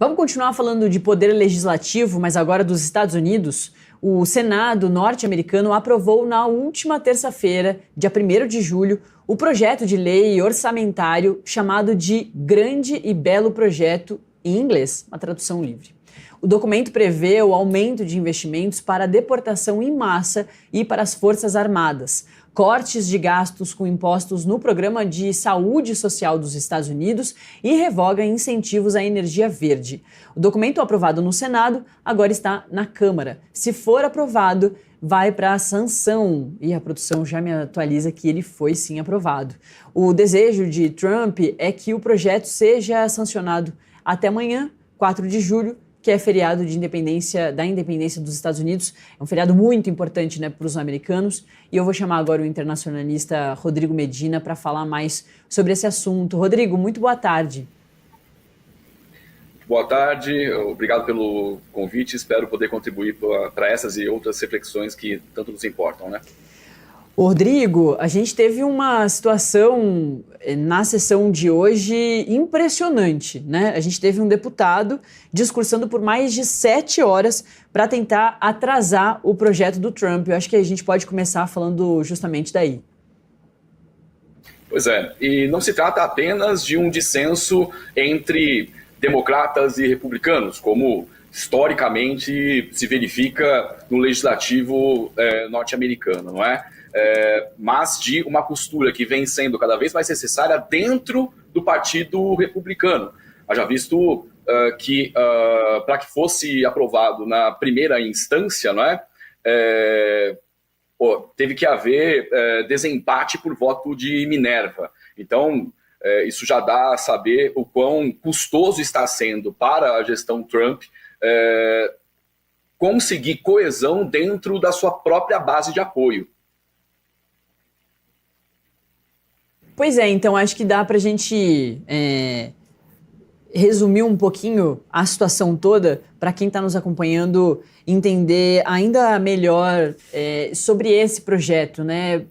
Vamos continuar falando de poder legislativo, mas agora dos Estados Unidos. O Senado norte-americano aprovou na última terça-feira, dia 1º de julho, o projeto de lei orçamentário chamado de Grande e Belo Projeto, em inglês, uma tradução livre. O documento prevê o aumento de investimentos para a deportação em massa e para as Forças Armadas, cortes de gastos com impostos no Programa de Saúde Social dos Estados Unidos e revoga incentivos à energia verde. O documento aprovado no Senado agora está na Câmara. Se for aprovado, vai para a sanção. E a produção já me atualiza que ele foi sim aprovado. O desejo de Trump é que o projeto seja sancionado até amanhã, 4 de julho, que é feriado de independência dos Estados Unidos. É um feriado muito importante, né, para os americanos. E eu vou chamar agora o internacionalista Rodrigo Medina para falar mais sobre esse assunto. Rodrigo, muito boa tarde. Boa tarde, obrigado pelo convite. Espero poder contribuir para essas e outras reflexões que tanto nos importam, né? Rodrigo, a gente teve uma situação na sessão de hoje impressionante, né? A gente teve um deputado discursando por mais de 7 horas para tentar atrasar o projeto do Trump. Eu acho que a gente pode começar falando justamente daí. Pois é, e não se trata apenas de um dissenso entre democratas e republicanos, como historicamente se verifica no legislativo norte-americano, não é? Mas de uma postura que vem sendo cada vez mais necessária dentro do Partido Republicano. Haja visto que para que fosse aprovado na primeira instância, não é? Teve que haver desempate por voto de Minerva. Então, isso já dá a saber o quão custoso está sendo para a gestão Trump conseguir coesão dentro da sua própria base de apoio. Pois é, então acho que dá para a gente resumir um pouquinho a situação toda para quem está nos acompanhando entender ainda melhor sobre esse projeto, né?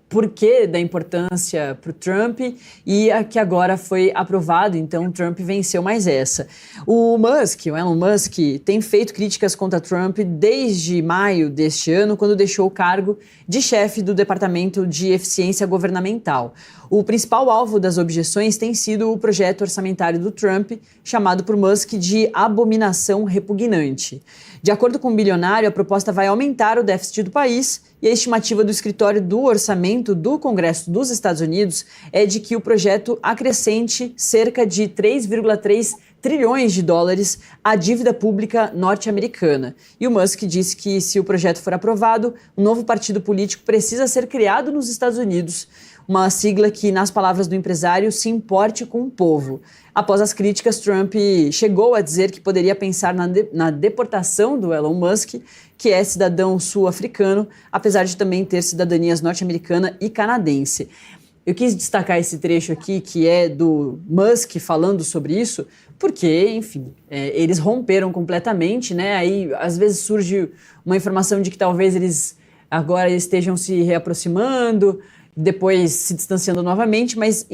Por que da importância para o Trump e a que agora foi aprovado, então o Trump venceu mais essa. O Elon Musk, tem feito críticas contra Trump desde maio deste ano, quando deixou o cargo de chefe do Departamento de Eficiência Governamental. O principal alvo das objeções tem sido o projeto orçamentário do Trump, chamado por Musk de abominação repugnante. De acordo com o bilionário, a proposta vai aumentar o déficit do país e a estimativa do Escritório do Orçamento do Congresso dos Estados Unidos é de que o projeto acrescente cerca de 3,3 trilhões de dólares à dívida pública norte-americana. E o Musk disse que, se o projeto for aprovado, um novo partido político precisa ser criado nos Estados Unidos, uma sigla que, nas palavras do empresário, se importe com o povo. Após as críticas, Trump chegou a dizer que poderia pensar na deportação do Elon Musk, que é cidadão sul-africano, apesar de também ter cidadanias norte-americana e canadense. Eu quis destacar esse trecho aqui, que é do Musk falando sobre isso, porque, enfim, eles romperam completamente, né? Aí, às vezes, surge uma informação de que talvez eles agora estejam se reaproximando, depois se distanciando novamente, mas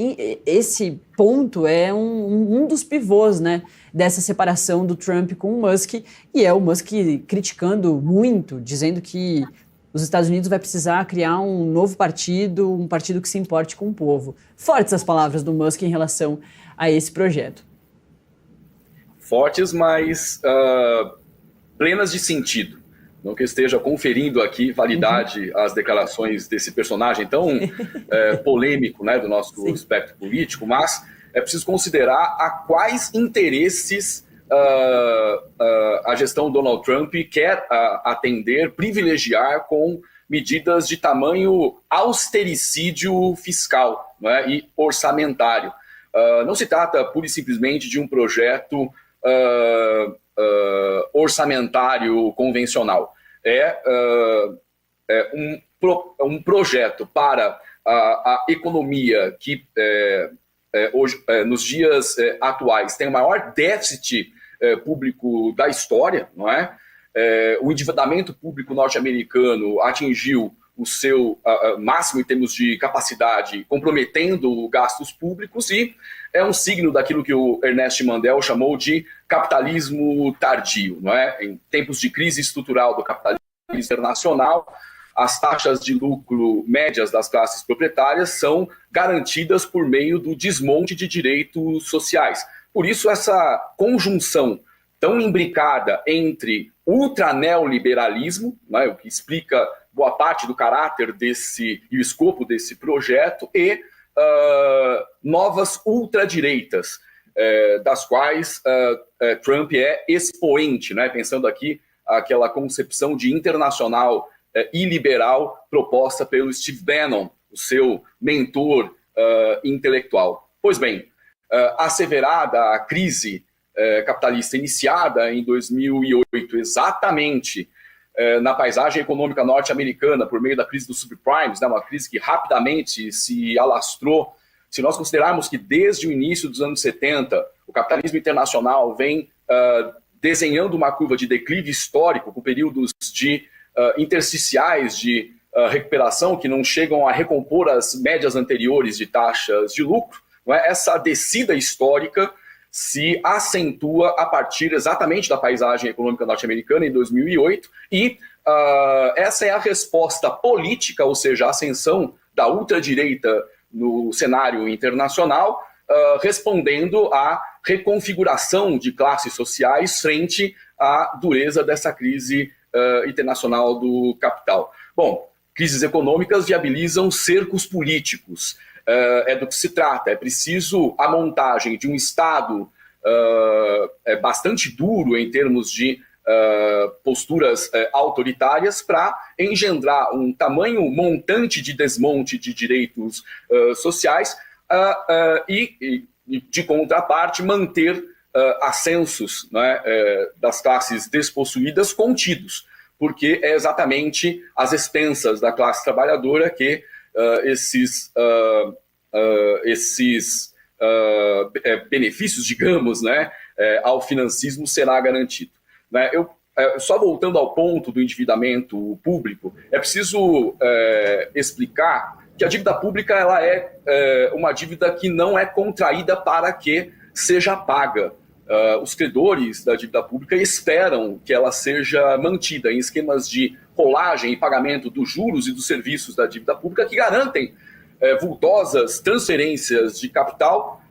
esse ponto é um dos pivôs, né, dessa separação do Trump com o Musk, e é o Musk criticando muito, dizendo que os Estados Unidos vai precisar criar um novo partido, um partido que se importe com o povo. Fortes as palavras do Musk em relação a esse projeto. Fortes, mas plenas de sentido. Não que eu esteja conferindo aqui validade às declarações desse personagem tão polêmico, né, do nosso espectro político, mas é preciso considerar a quais interesses a gestão Donald Trump quer atender, privilegiar com medidas de tamanho austericídio fiscal, né, e orçamentário. Não se trata pura e simplesmente de um projeto orçamentário convencional. Um projeto para a economia que hoje, nos dias atuais, tem o maior déficit público da história, não é? O endividamento público norte-americano atingiu o seu máximo em termos de capacidade, comprometendo gastos públicos, e é um signo daquilo que o Ernest Mandel chamou de capitalismo tardio, não é? Em tempos de crise estrutural do capitalismo internacional, as taxas de lucro médias das classes proprietárias são garantidas por meio do desmonte de direitos sociais. Por isso, essa conjunção tão imbricada entre ultraneoliberalismo, né, o que explica boa parte do caráter desse e o escopo desse projeto, e novas ultradireitas, das quais Trump é expoente, né, pensando aqui aquela concepção de internacional iliberal proposta pelo Steve Bannon, o seu mentor intelectual. Pois bem, asseverada a crise capitalista iniciada em 2008, exatamente na paisagem econômica norte-americana, por meio da crise dos subprimes, né, uma crise que rapidamente se alastrou. Se nós considerarmos que desde o início dos anos 70, o capitalismo internacional vem desenhando uma curva de declive histórico, com períodos de intersticiais de recuperação que não chegam a recompor as médias anteriores de taxas de lucro, não é? Essa descida histórica se acentua a partir exatamente da paisagem econômica norte-americana em 2008, e essa é a resposta política, ou seja, a ascensão da ultradireita no cenário internacional, respondendo à reconfiguração de classes sociais frente à dureza dessa crise internacional do capital. Bom, crises econômicas viabilizam cercos políticos. É do que se trata. É preciso a montagem de um Estado bastante duro em termos de posturas autoritárias para engendrar um tamanho montante de desmonte de direitos sociais e, de contraparte, manter ascensos, né, das classes despossuídas contidos, porque é exatamente às expensas da classe trabalhadora que esses benefícios, digamos, né, ao financismo será garantido. Né? Só voltando ao ponto do endividamento público, é preciso explicar que a dívida pública ela é uma dívida que não é contraída para que seja paga. Os credores da dívida pública esperam que ela seja mantida em esquemas de rolagem e pagamento dos juros e dos serviços da dívida pública que garantem vultosas transferências de capital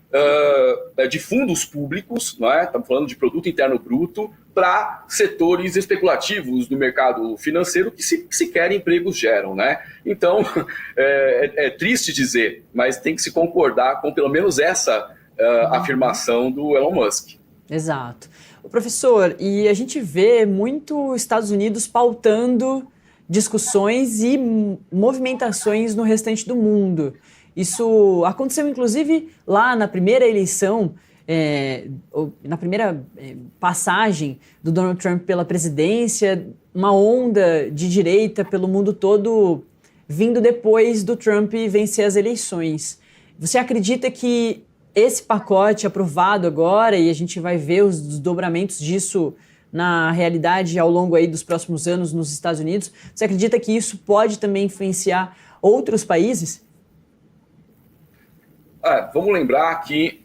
de fundos públicos, não é? Estamos falando de produto interno bruto, para setores especulativos do mercado financeiro que sequer empregos geram, né? Então, é triste dizer, mas tem que se concordar com pelo menos essa afirmação do Elon Musk. Exato. Professor, e a gente vê muito Estados Unidos pautando discussões e movimentações no restante do mundo. Isso aconteceu, inclusive, lá na primeira eleição, na primeira passagem do Donald Trump pela presidência, uma onda de direita pelo mundo todo vindo depois do Trump vencer as eleições. Você acredita que esse pacote aprovado agora, e a gente vai ver os desdobramentos disso na realidade ao longo aí dos próximos anos nos Estados Unidos, você acredita que isso pode também influenciar outros países? Vamos lembrar que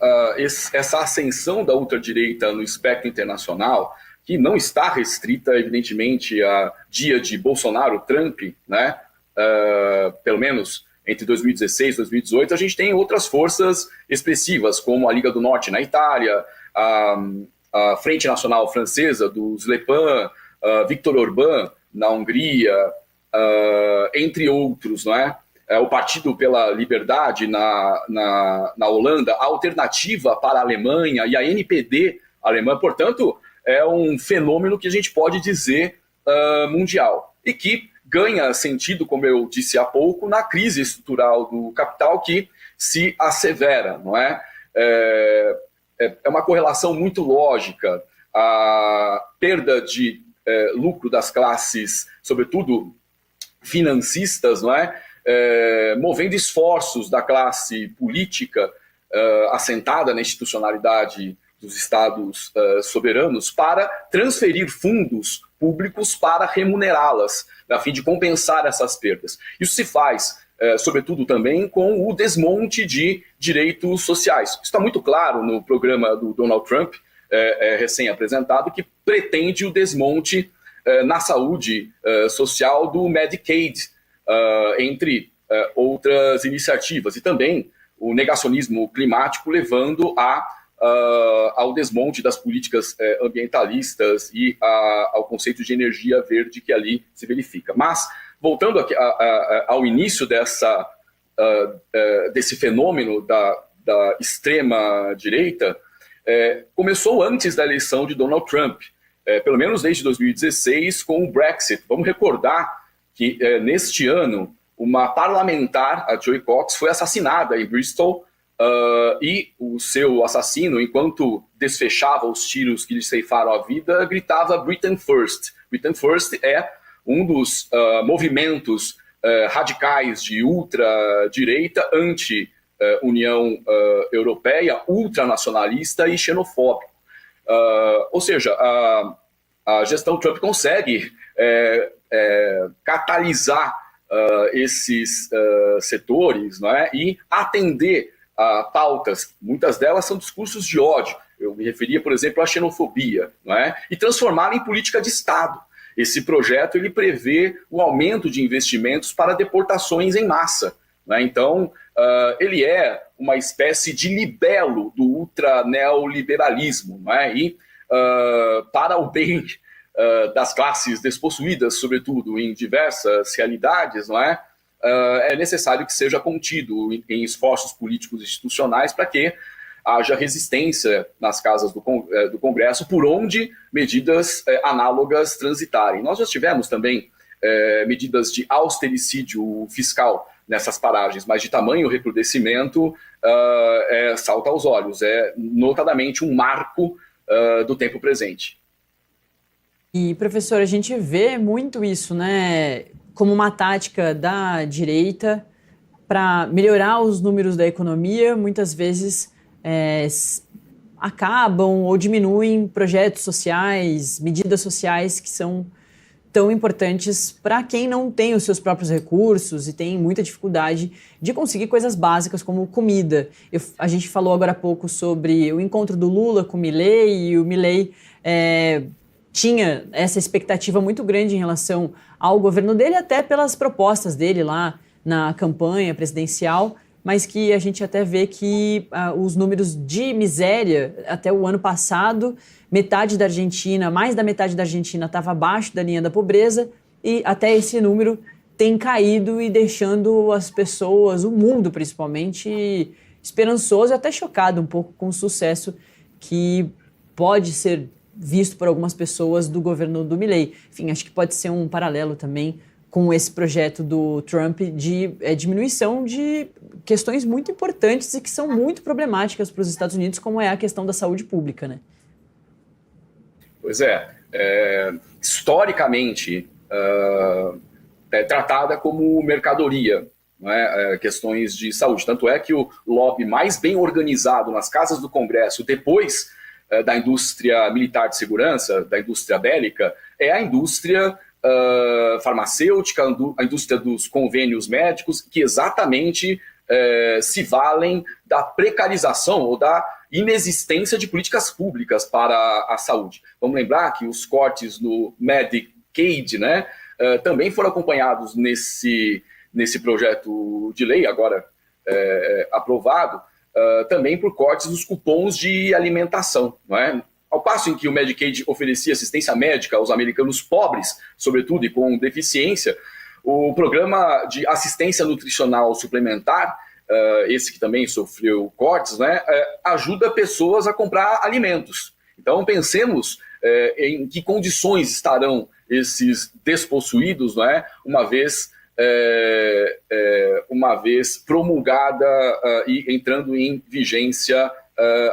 essa ascensão da ultradireita no espectro internacional, que não está restrita, evidentemente, a dia de Bolsonaro-Trump, né? Pelo menos entre 2016 e 2018, a gente tem outras forças expressivas, como a Liga do Norte na Itália, a Frente Nacional Francesa dos Le Pen, Viktor Orbán na Hungria, entre outros, não é? O Partido pela Liberdade na Holanda, a Alternativa para a Alemanha e a NPD alemã. Portanto, é um fenômeno que a gente pode dizer mundial e que ganha sentido, como eu disse há pouco, na crise estrutural do capital que se assevera, não é? É uma correlação muito lógica. A perda de lucro das classes, sobretudo financistas, não é? Movendo esforços da classe política assentada na institucionalidade dos estados soberanos para transferir fundos públicos para remunerá-las, a fim de compensar essas perdas. Isso se faz, sobretudo também, com o desmonte de direitos sociais. Isso está muito claro no programa do Donald Trump, recém-apresentado, que pretende o desmonte na saúde social do Medicaid, entre outras iniciativas, e também o negacionismo climático levando ao desmonte das políticas ambientalistas e ao conceito de energia verde que ali se verifica. Mas, voltando aqui ao início desse fenômeno da extrema-direita, começou antes da eleição de Donald Trump, pelo menos desde 2016, com o Brexit. Vamos recordar que, neste ano, uma parlamentar, a Joy Cox, foi assassinada em Bristol, e o seu assassino, enquanto desfechava os tiros que lhe ceifaram a vida, gritava Britain First. Britain First é um dos movimentos radicais de ultradireita, anti-União Europeia, ultranacionalista e xenofóbico. Ou seja, a gestão Trump consegue catalisar esses setores, não é? E atender a pautas, muitas delas são discursos de ódio. Eu me referia, por exemplo, à xenofobia, não é? E transformá-la em política de Estado. Esse projeto ele prevê o aumento de investimentos para deportações em massa, não é? Então, ele é uma espécie de libelo do ultraneoliberalismo, não é? E para o bem das classes despossuídas, sobretudo em diversas realidades, não é? É necessário que seja contido em esforços políticos e institucionais para que haja resistência nas casas do Congresso por onde medidas análogas transitarem. Nós já tivemos também medidas de austericídio fiscal nessas paragens, mas de tamanho recrudescimento salta aos olhos. É notadamente um marco do tempo presente. E, professor, a gente vê muito isso, né, como uma tática da direita para melhorar os números da economia. Muitas vezes acabam ou diminuem projetos sociais, medidas sociais que são tão importantes para quem não tem os seus próprios recursos e tem muita dificuldade de conseguir coisas básicas como comida. A gente falou agora há pouco sobre o encontro do Lula com o Milei, e o Milei tinha essa expectativa muito grande em relação ao governo dele, até pelas propostas dele lá na campanha presidencial, mas que a gente até vê que os números de miséria até o ano passado, metade da Argentina, mais da metade da Argentina estava abaixo da linha da pobreza, e até esse número tem caído e deixando as pessoas, o mundo principalmente, esperançoso e até chocado um pouco com o sucesso que pode ser visto por algumas pessoas do governo do Milei. Enfim, acho que pode ser um paralelo também com esse projeto do Trump de diminuição de questões muito importantes e que são muito problemáticas para os Estados Unidos, como é a questão da saúde pública, né? Pois historicamente é tratada como mercadoria, não é? Questões de saúde. Tanto é que o lobby mais bem organizado nas casas do Congresso, depois da indústria militar de segurança, da indústria bélica, é a indústria farmacêutica, a indústria dos convênios médicos, que exatamente se valem da precarização ou da inexistência de políticas públicas para a saúde. Vamos lembrar que os cortes no Medicaid, né, também foram acompanhados nesse projeto de lei, agora aprovado, também por cortes dos cupons de alimentação, não é? Ao passo em que o Medicaid oferecia assistência médica aos americanos pobres, sobretudo e com deficiência, o programa de assistência nutricional suplementar, esse que também sofreu cortes, né, ajuda pessoas a comprar alimentos. Então pensemos em que condições estarão esses despossuídos, não é? Uma vez promulgada e entrando em vigência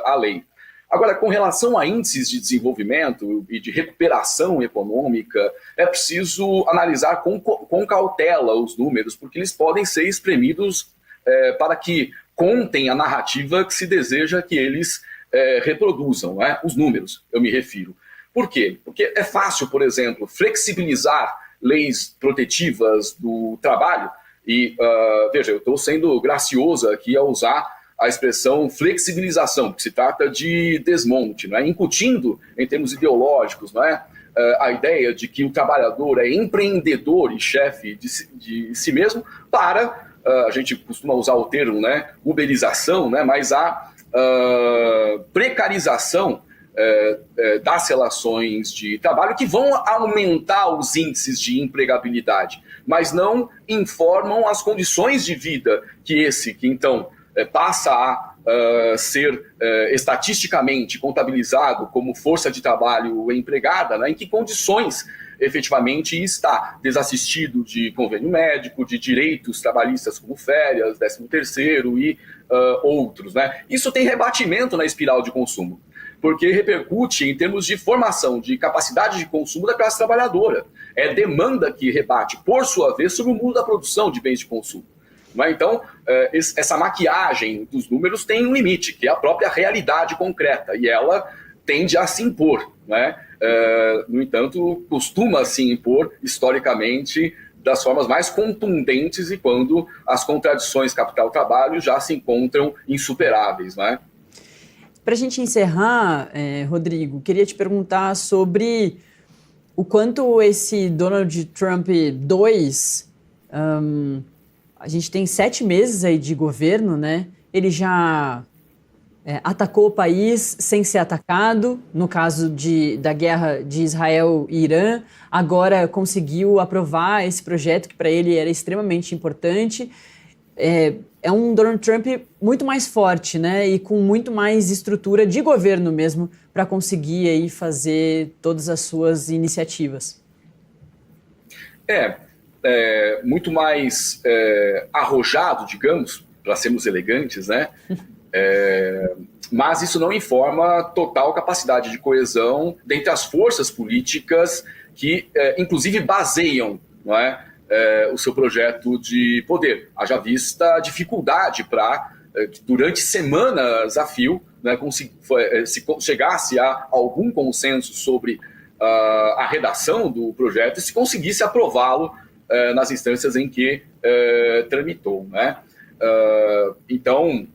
a lei. Agora, com relação a índices de desenvolvimento e de recuperação econômica, é preciso analisar com cautela os números, porque eles podem ser espremidos para que contem a narrativa que se deseja que eles reproduzam, né? Os números, eu me refiro. Por quê? Porque é fácil, por exemplo, flexibilizar leis protetivas do trabalho e, veja, eu estou sendo gracioso aqui ao usar a expressão flexibilização, porque se trata de desmonte, não é? Incutindo, em termos ideológicos, não é? A ideia de que o trabalhador é empreendedor e chefe de si mesmo para, a gente costuma usar o termo, né, uberização, né, mas a precarização das relações de trabalho que vão aumentar os índices de empregabilidade, mas não informam as condições de vida que então passa a ser estatisticamente contabilizado como força de trabalho empregada, né, em que condições efetivamente está desassistido de convênio médico, de direitos trabalhistas como férias, 13º e outros, né? Isso tem rebatimento na espiral de consumo, porque repercute em termos de formação, de capacidade de consumo da classe trabalhadora. É demanda que rebate, por sua vez, sobre o mundo da produção de bens de consumo. Então, essa maquiagem dos números tem um limite, que é a própria realidade concreta, e ela tende a se impor, né? No entanto, costuma se impor, historicamente, das formas mais contundentes e quando as contradições capital-trabalho já se encontram insuperáveis, né? Para a gente encerrar, Rodrigo, queria te perguntar sobre o quanto esse Donald Trump 2... a gente tem 7 meses aí de governo, né? Ele já atacou o país sem ser atacado, no caso da guerra de Israel e Irã. Agora conseguiu aprovar esse projeto que para ele era extremamente importante. É um Donald Trump muito mais forte, né? E com muito mais estrutura de governo mesmo para conseguir aí fazer todas as suas iniciativas. Muito mais arrojado, digamos, para sermos elegantes, né? Mas isso não informa total capacidade de coesão dentre as forças políticas que, inclusive, baseiam, não é, o seu projeto de poder. Haja vista a dificuldade para que durante semanas a fio, né, se chegasse a algum consenso sobre a redação do projeto e se conseguisse aprová-lo nas instâncias em que tramitou, né? Então,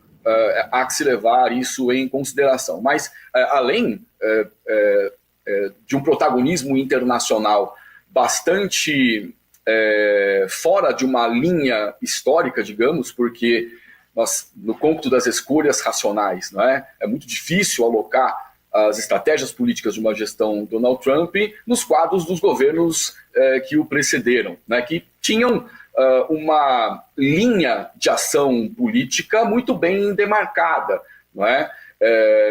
há que se levar isso em consideração. Mas, além de um protagonismo internacional bastante fora de uma linha histórica, digamos, porque no cômputo das escolhas racionais, não é? É muito difícil alocar as estratégias políticas de uma gestão Donald Trump nos quadros dos governos que o precederam, né, que tinham uma linha de ação política muito bem demarcada, não é?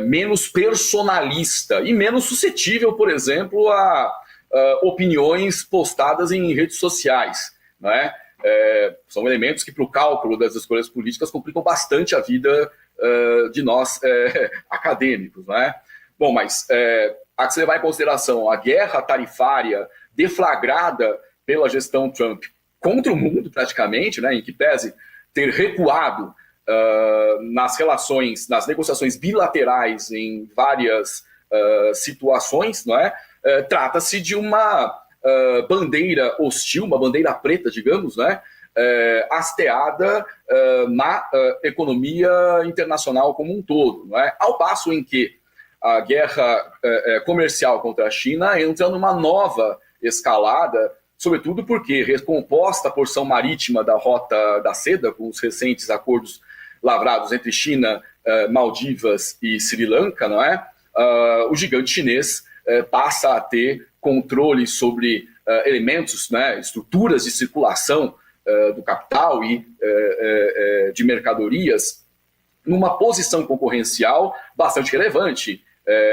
Menos personalista e menos suscetível, por exemplo, a opiniões postadas em redes sociais, não é? São elementos que, para o cálculo das escolhas políticas, complicam bastante a vida de nós acadêmicos, não é? Bom, mas há que se levar em consideração a guerra tarifária deflagrada pela gestão Trump contra o mundo, praticamente, né, em que pese ter recuado nas relações, nas negociações bilaterais em várias situações, não é? Trata-se de uma bandeira hostil, uma bandeira preta, digamos, né, hasteada na economia internacional como um todo, não é? Ao passo em que a guerra comercial contra a China entra numa nova escalada, sobretudo porque, recomposta a porção marítima da Rota da Seda, com os recentes acordos lavrados entre China, Maldivas e Sri Lanka, não é? O gigante chinês passa a ter controle sobre elementos, né, estruturas de circulação do capital e de mercadorias, numa posição concorrencial bastante relevante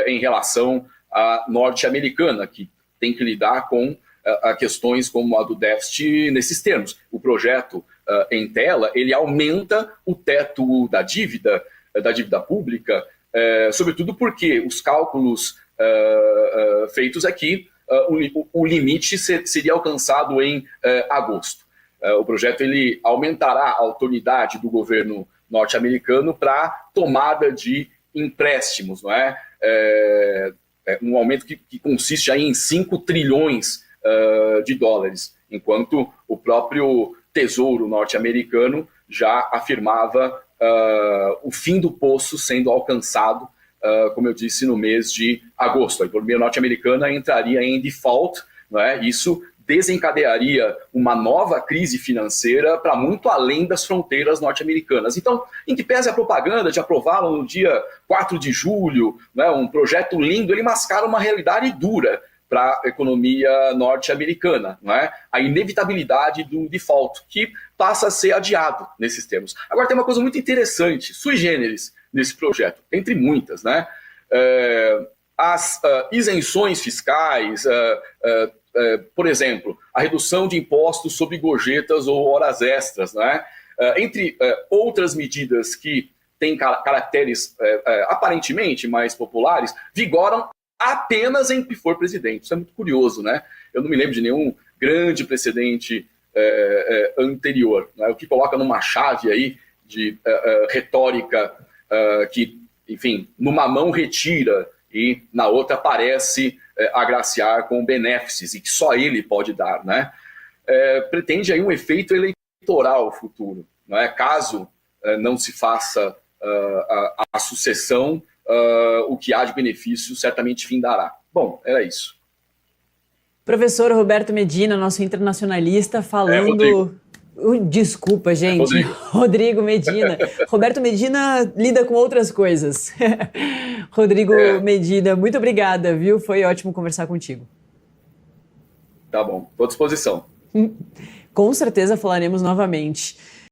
em relação à norte-americana, que tem que lidar com questões como a do déficit nesses termos. O projeto em tela, ele aumenta o teto da dívida pública, sobretudo porque os cálculos feitos aqui, o limite seria alcançado em agosto. O projeto ele aumentará a autoridade do governo norte-americano para tomada de empréstimos, não é? Um aumento que consiste aí em 5 trilhões de dólares, enquanto o próprio Tesouro norte-americano já afirmava o fim do poço sendo alcançado, como eu disse, no mês de agosto. A economia norte-americana entraria em default, não é? Isso desencadearia uma nova crise financeira para muito além das fronteiras norte-americanas. Então, em que pese a propaganda de aprová-lo no dia 4 de julho, né, um projeto lindo, ele mascara uma realidade dura para a economia norte-americana, não é? A inevitabilidade do default, que passa a ser adiado nesses termos. Agora, tem uma coisa muito interessante, sui generis, nesse projeto, entre muitas, né? As isenções fiscais, por exemplo, a redução de impostos sobre gorjetas ou horas extras, né? Entre outras medidas que têm caracteres aparentemente mais populares, vigoram apenas em que for presidente. Isso é muito curioso, né? Eu não me lembro de nenhum grande precedente anterior, né? O que coloca numa chave aí de retórica que, enfim, numa mão retira e na outra parece agraciar com benefícios e que só ele pode dar, né? Pretende aí um efeito eleitoral futuro, não é? Caso não se faça a sucessão, o que há de benefício certamente findará. Bom, era isso. Professor Roberto Medina, nosso internacionalista, falando... Desculpa, gente. Rodrigo Medina. Roberto Medina lida com outras coisas. Rodrigo Medina, muito obrigada, viu? Foi ótimo conversar contigo. Tá bom, estou à disposição. Com certeza falaremos novamente.